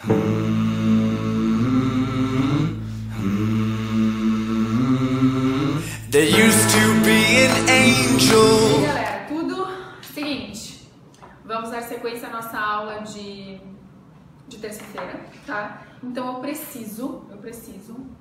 There used to be an angel. E aí, galera, tudo? Seguinte, vamos dar sequência à nossa aula de terça-feira, tá? Então eu preciso,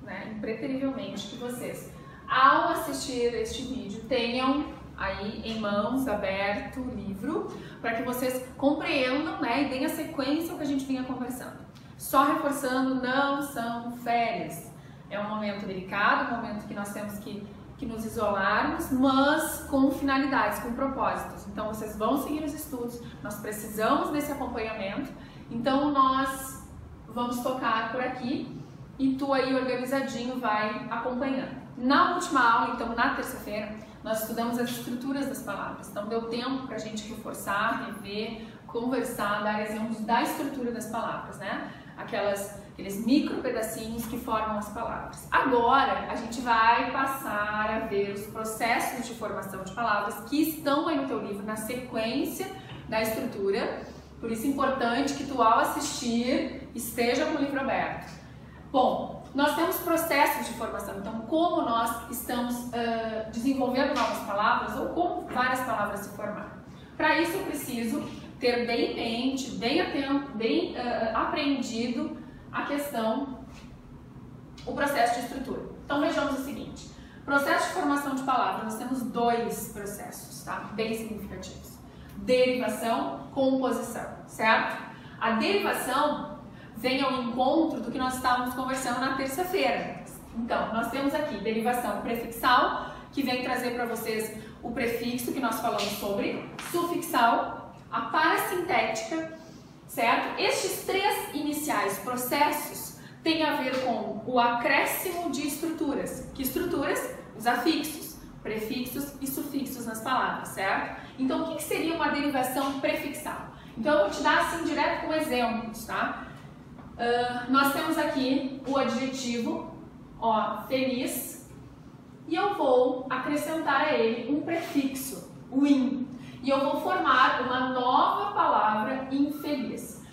né, impreterivelmente que vocês, ao assistir este vídeo, tenham aí em mãos, aberto, o livro, para que vocês compreendam, né, e deem a sequência ao que a gente vinha conversando. Só reforçando, não são férias. É um momento delicado, um momento que nós temos que nos isolarmos, mas com finalidades, com propósitos. Então vocês vão seguir os estudos, nós precisamos desse acompanhamento, então nós vamos tocar por aqui e tu aí organizadinho vai acompanhando. Na última aula, então na terça-feira, nós estudamos as estruturas das palavras, então deu tempo pra gente reforçar, rever, conversar, dar exemplos da estrutura das palavras, né? Aqueles micro pedacinhos que formam as palavras. Agora a gente vai passar a ver os processos de formação de palavras que estão aí no teu livro, na sequência da estrutura. Por isso é importante que tu, ao assistir, esteja com o livro aberto. Bom, nós temos processos de formação, então como nós estamos desenvolvendo novas palavras ou como várias palavras se formaram. Para isso eu preciso ter bem em mente, bem atento, bem aprendido a questão, o processo de estrutura. Então vejamos o seguinte, processo de formação de palavras, nós temos dois processos, tá? Bem significativos. Derivação, composição, certo? A derivação vem ao encontro do que nós estávamos conversando na terça-feira. Então, nós temos aqui derivação prefixal, que vem trazer para vocês o prefixo que nós falamos sobre, sufixal, a parassintética, certo? Estes três iniciais processos têm a ver com o acréscimo de estruturas. Que estruturas? Os afixos, prefixos e sufixos nas palavras, certo? Então, o que seria uma derivação prefixal? Então, eu vou te dar assim direto com exemplos, tá? Nós temos aqui o adjetivo, ó, feliz, e eu vou acrescentar a ele um prefixo, o in. E eu vou formar uma nova palavra infeliz.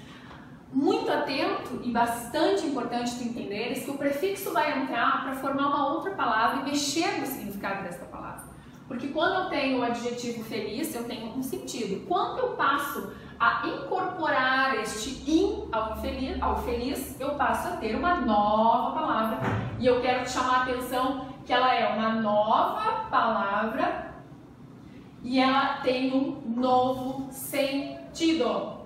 Muito atento e bastante importante tu entenderes que o prefixo vai entrar para formar uma outra palavra e mexer no significado desta palavra. Porque quando eu tenho o adjetivo feliz, eu tenho um sentido. Quando eu passo a incorporar este in ao feliz, eu passo a ter uma nova palavra. E eu quero te chamar a atenção que ela é uma nova palavra e ela tem um novo sentido.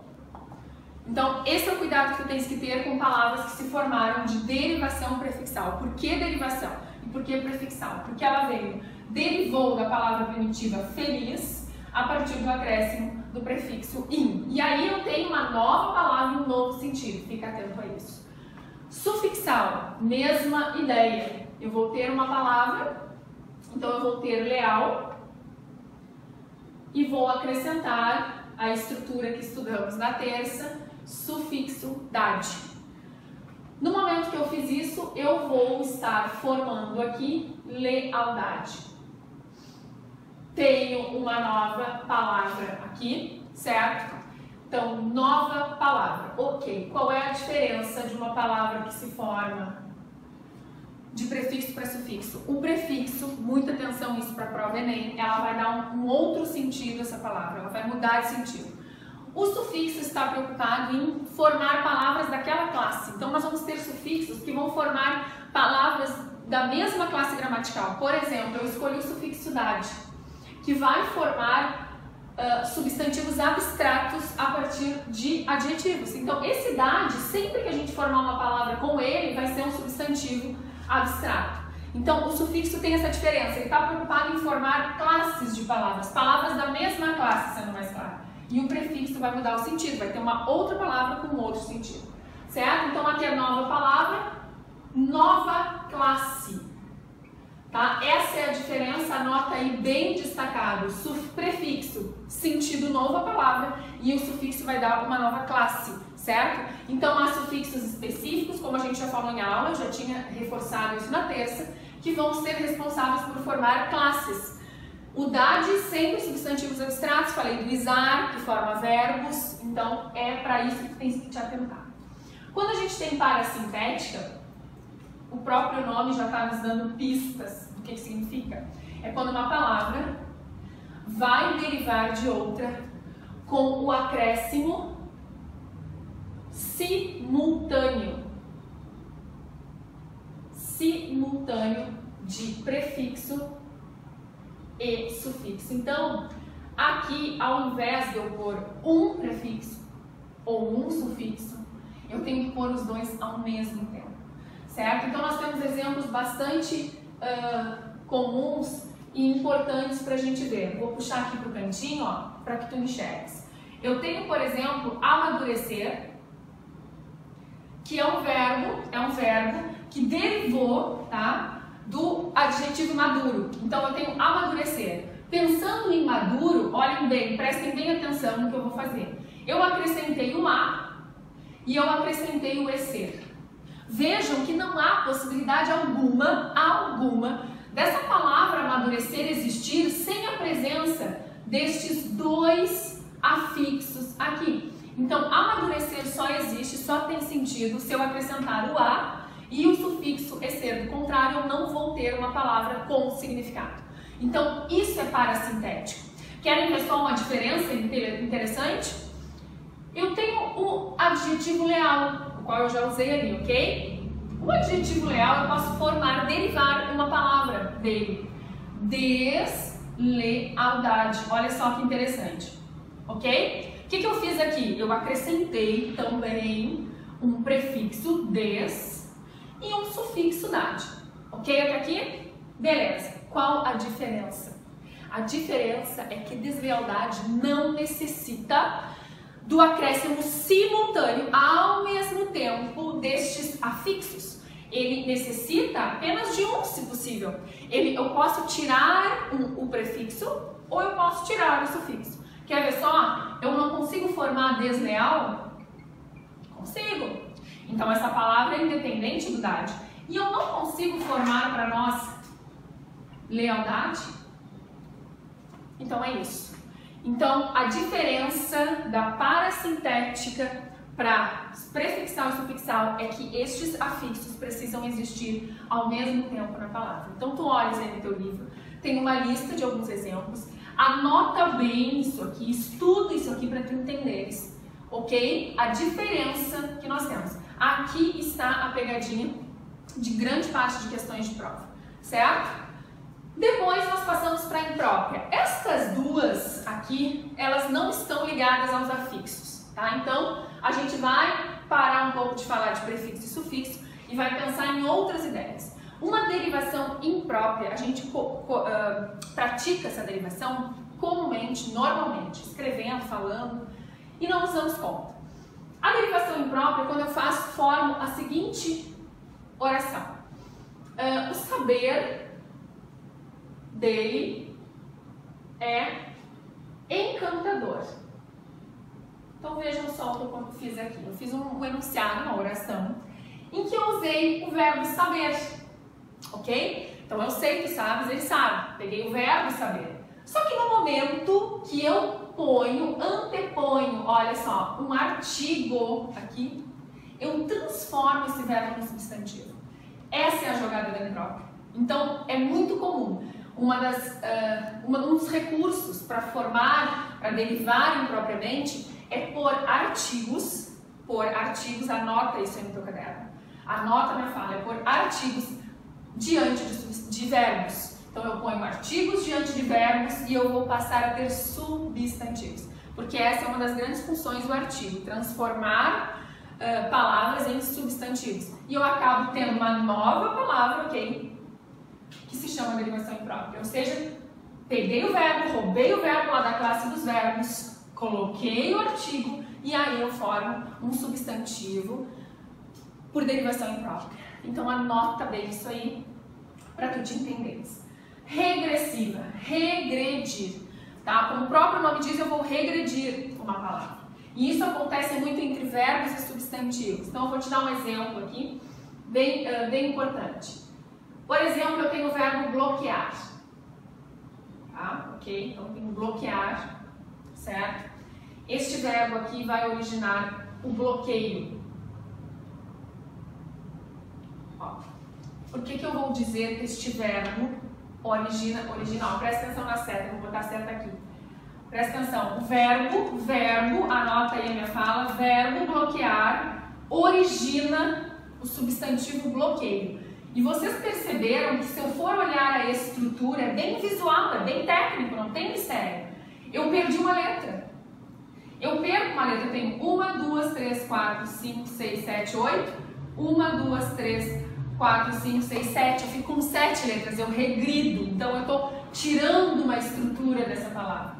Então, esse é o cuidado que tu tens que ter com palavras que se formaram de derivação prefixal. Por que derivação? E por que prefixal? Porque ela derivou da palavra primitiva feliz a partir do acréscimo do prefixo in. E aí eu tenho uma nova palavra e um novo sentido. Fica atento a isso. Sufixal, mesma ideia. Eu vou ter uma palavra, então eu vou ter leal, e vou acrescentar a estrutura que estudamos na terça, sufixo dade. No momento que eu fiz isso, eu vou estar formando aqui lealdade. Tenho uma nova palavra aqui, certo? Então, nova palavra. Ok, qual é a diferença de uma palavra que se forma de prefixo para sufixo? O prefixo, muita atenção isso para a prova Enem, ela vai dar um outro sentido a essa palavra, ela vai mudar de sentido. O sufixo está preocupado em formar palavras daquela classe, então nós vamos ter sufixos que vão formar palavras da mesma classe gramatical. Por exemplo, eu escolhi o sufixo dade, que vai formar substantivos abstratos a partir de adjetivos. Então esse dade, sempre que a gente formar uma palavra com ele, vai ser um substantivo abstrato. Então, o sufixo tem essa diferença, ele está preocupado em formar classes de palavras, palavras da mesma classe, sendo mais claro. E o prefixo vai mudar o sentido, vai ter uma outra palavra com outro sentido, certo? Então, aqui é nova palavra, nova classe, tá? Essa é a diferença, anota aí bem destacado, prefixo, sentido novo a palavra, e o sufixo vai dar uma nova classe, certo? Então, há sufixos específicos, como a gente já falou em aula, eu já tinha reforçado isso na terça, que vão ser responsáveis por formar classes. O dade, sempre substantivos abstratos, falei do isar, que forma verbos, então é para isso que tem que te atentar. Quando a gente tem parassintética, o próprio nome já está nos dando pistas do que significa. É quando uma palavra vai derivar de outra com o acréscimo simultâneo de prefixo e sufixo. Então, aqui, ao invés de eu pôr um prefixo ou um sufixo, eu tenho que pôr os dois ao mesmo tempo, certo? Então, nós temos exemplos bastante comuns e importantes para a gente ver. Vou puxar aqui para o cantinho, para que tu enxergues. Eu tenho, por exemplo, amadurecer, que é um verbo que derivou, tá, do adjetivo maduro. Então, eu tenho amadurecer. Pensando em maduro, olhem bem, prestem bem atenção no que eu vou fazer. Eu acrescentei o a e eu acrescentei o ser. Vejam que não há possibilidade alguma dessa palavra amadurecer existir sem a presença destes dois afixos aqui. Então, amadurecer só existe, só tem sentido se eu acrescentar o a e o sufixo ser. Do contrário, eu não vou ter uma palavra com significado. Então, isso é parassintético. Querem ver só uma diferença interessante? Eu tenho o adjetivo leal, o qual eu já usei ali, ok? O adjetivo leal eu posso derivar uma palavra dele. Deslealdade. Olha só que interessante, ok? O que eu fiz aqui? Eu acrescentei também um prefixo des e um sufixo dade. Ok até aqui? Beleza. Qual a diferença? A diferença é que deslealdade não necessita do acréscimo simultâneo ao mesmo tempo destes afixos. Ele necessita apenas de um, se possível. Eu posso tirar o prefixo ou eu posso tirar o sufixo. Quer ver só? Eu não consigo formar desleal? Consigo. Então, essa palavra é independente do dade. E eu não consigo formar para nós lealdade? Então, é isso. Então, a diferença da parassintética para prefixal e sufixal é que estes afixos precisam existir ao mesmo tempo na palavra. Então, tu olhas aí no teu livro, tem uma lista de alguns exemplos, anota bem isso aqui, estuda isso aqui para tu entenderes, ok? A diferença que nós temos. Aqui está a pegadinha de grande parte de questões de prova, certo? Depois nós passamos para a imprópria. Estas duas aqui, elas não estão ligadas aos afixos, tá? Então, a gente vai parar um pouco de falar de prefixo e sufixo e vai pensar em outras ideias. Uma derivação imprópria, a gente pratica essa derivação comumente, normalmente, escrevendo, falando, e não nos damos conta. A derivação imprópria, quando eu formo a seguinte oração. O saber dele é encantador. Então vejam só o que eu fiz aqui. Eu fiz um enunciado, uma oração, em que eu usei o verbo saber, ok? Então eu sei, tu sabes, ele sabe. Peguei o verbo saber. Só que no momento que eu anteponho, olha só, um artigo aqui, eu transformo esse verbo em substantivo. Essa é a jogada da imprópria. Então é muito comum. Um dos recursos para derivar impropriamente é pôr artigos, anota isso aí no teu caderno, anota minha fala, é pôr artigos diante de verbos. Então eu ponho artigos diante de verbos e eu vou passar a ter substantivos, porque essa é uma das grandes funções do artigo, transformar palavras em substantivos. E eu acabo tendo uma nova palavra, ok? Que se chama derivação imprópria, ou seja, peguei o verbo, roubei o verbo lá da classe dos verbos, coloquei o artigo e aí eu formo um substantivo por derivação imprópria. Então anota bem isso aí para tu te entenderes. Regressiva, regredir, tá? Como o próprio nome diz, eu vou regredir uma palavra. E isso acontece muito entre verbos e substantivos. Então eu vou te dar um exemplo aqui, bem importante. Por exemplo, eu tenho o verbo bloquear, tá? Ok? Então eu tenho bloquear, certo? Este verbo aqui vai originar o bloqueio. por que eu vou dizer que este verbo original? Presta atenção na seta, vou botar a seta aqui. Presta atenção, verbo, anota aí a minha fala, verbo bloquear origina o substantivo bloqueio. E vocês perceberam que se eu for olhar a estrutura, é bem visual, é bem técnico, não tem mistério. Eu perdi uma letra. Eu perco uma letra, eu tenho 1, 2, 3, 4, 5, 6, 7, 8. 1, 2, 3, 4, 5, 6, 7. Eu fico com 7 letras, eu regrido. Então eu estou tirando uma estrutura dessa palavra.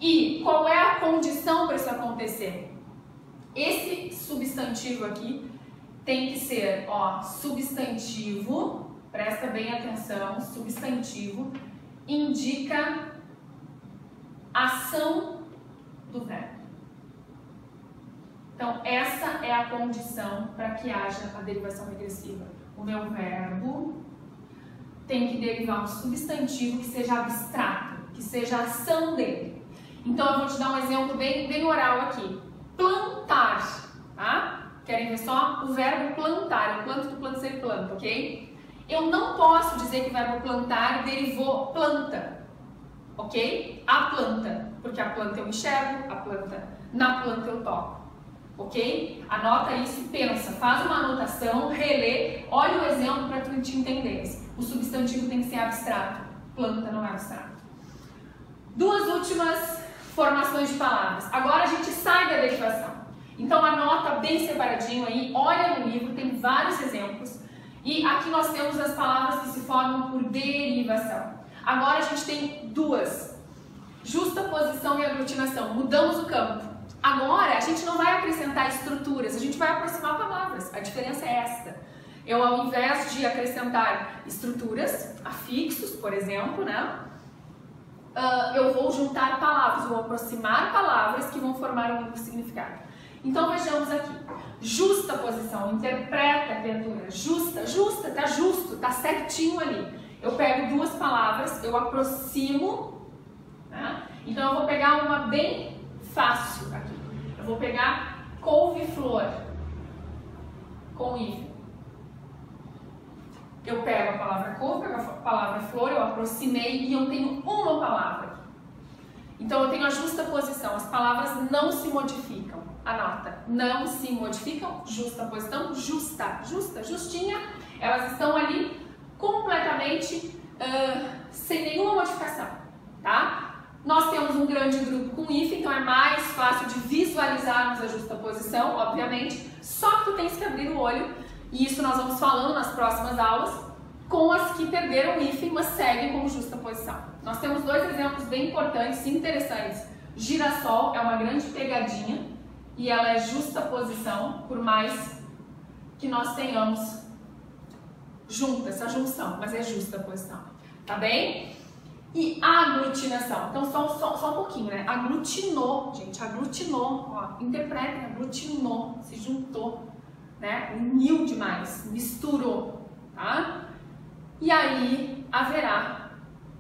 E qual é a condição para isso acontecer? Esse substantivo aqui tem que ser, ó, substantivo, presta bem atenção, substantivo indica ação do verbo. Então, essa é a condição para que haja a derivação regressiva. O meu verbo tem que derivar um substantivo que seja abstrato, que seja a ação dele. Então, eu vou te dar um exemplo bem oral aqui. Plantar, tá? Querem ver só? O verbo plantar. Eu planto, tu planta, você planta, ok? Eu não posso dizer que o verbo plantar derivou planta, ok? A planta, porque a planta eu enxergo, a planta, na planta eu toco, ok? Anota isso, pensa, faz uma anotação, relê, olha o exemplo para tu te entenderes. O substantivo tem que ser abstrato, planta não é abstrato. Duas últimas formações de palavras. Agora a gente sai da derivação. Então anota bem separadinho aí, olha no livro, tem vários exemplos. E aqui nós temos as palavras que se formam por derivação. Agora a gente tem duas, justaposição e aglutinação. Mudamos o campo. Agora a gente não vai acrescentar estruturas, a gente vai aproximar palavras. A diferença é esta. Eu, ao invés de acrescentar estruturas, afixos, por exemplo, né? Eu vou juntar palavras, vou aproximar palavras que vão formar um único significado. Então vejamos aqui, justaposição, interpreta, criatura, justa, tá justo, tá certinho ali. Eu pego duas palavras, eu aproximo, né? Então eu vou pegar uma bem fácil aqui. Eu vou pegar couve-flor, com hífen. Eu pego a palavra couve, pego a palavra flor, eu aproximei e eu tenho uma palavra aqui. Então eu tenho a justaposição, as palavras não se modificam. Anota, não se modificam, justaposição, justa, justinha, elas estão ali completamente sem nenhuma modificação, tá? Nós temos um grande grupo com hífen, então é mais fácil de visualizarmos a justaposição, obviamente, só que tu tens que abrir o olho, e isso nós vamos falando nas próximas aulas, com as que perderam o hífen, mas seguem como justaposição. Nós temos dois exemplos bem importantes e interessantes. Girassol é uma grande pegadinha, e ela é justaposição, por mais que nós tenhamos junto, essa junção, mas é justaposição, tá bem? E aglutinação, então só um pouquinho, né? Aglutinou, gente, aglutinou, ó, interpretem, aglutinou, se juntou, né? Uniu demais, misturou, tá? E aí haverá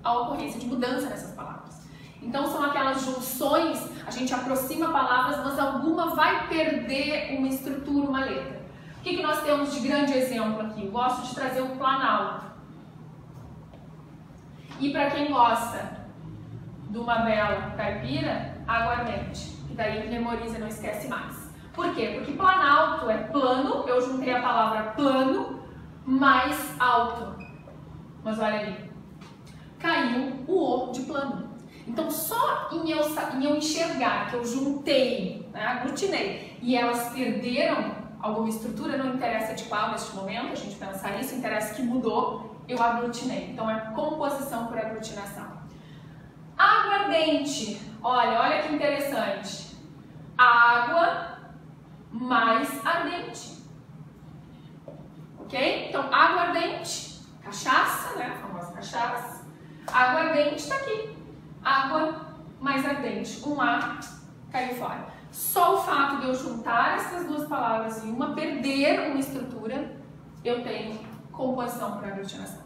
a ocorrência de mudança nessas palavras. Então são aquelas junções, a gente aproxima palavras, mas alguma vai perder uma estrutura, uma letra. O que nós temos de grande exemplo aqui? Eu gosto de trazer o Planalto. E para quem gosta de uma bela caipira, aguardente. Que daí memoriza e não esquece mais. Por quê? Porque Planalto é plano, eu juntei a palavra plano mais alto. Mas olha ali, caiu o O de plano. Então, só em eu enxergar que eu juntei, né, aglutinei, e elas perderam alguma estrutura, não interessa de qual neste momento, a gente pensar nisso, interessa que mudou, eu aglutinei. Então, é composição por aglutinação. Aguardente, olha que interessante. Água mais ardente. Ok? Então, aguardente, cachaça, né, a famosa cachaça. Aguardente está aqui. Água mais ardente, um A caiu fora. Só o fato de eu juntar essas duas palavras e uma perder uma estrutura, eu tenho composição por aglutinação.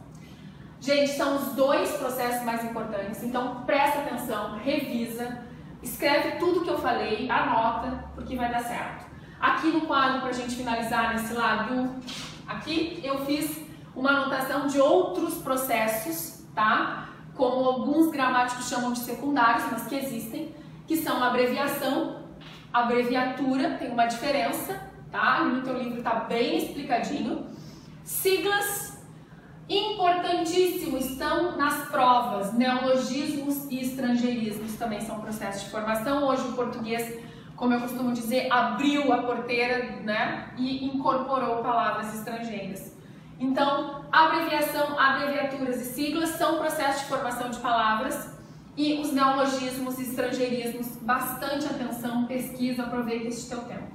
Gente, são os dois processos mais importantes, então presta atenção, revisa, escreve tudo que eu falei, anota, porque vai dar certo. Aqui no quadro, para a gente finalizar nesse lado, aqui eu fiz uma anotação de outros processos, tá? Como alguns gramáticos chamam de secundários, mas que existem, que são abreviação, abreviatura, tem uma diferença, tá? Ali no teu livro tá bem explicadinho. Siglas, importantíssimo, estão nas provas. Neologismos e estrangeirismos também são processos de formação. Hoje o português, como eu costumo dizer, abriu a porteira, né, e incorporou palavras estrangeiras. Então, abreviação, abreviaturas e siglas são processos de formação de palavras, e os neologismos e estrangeirismos, bastante atenção, pesquisa, aproveita esse teu tempo.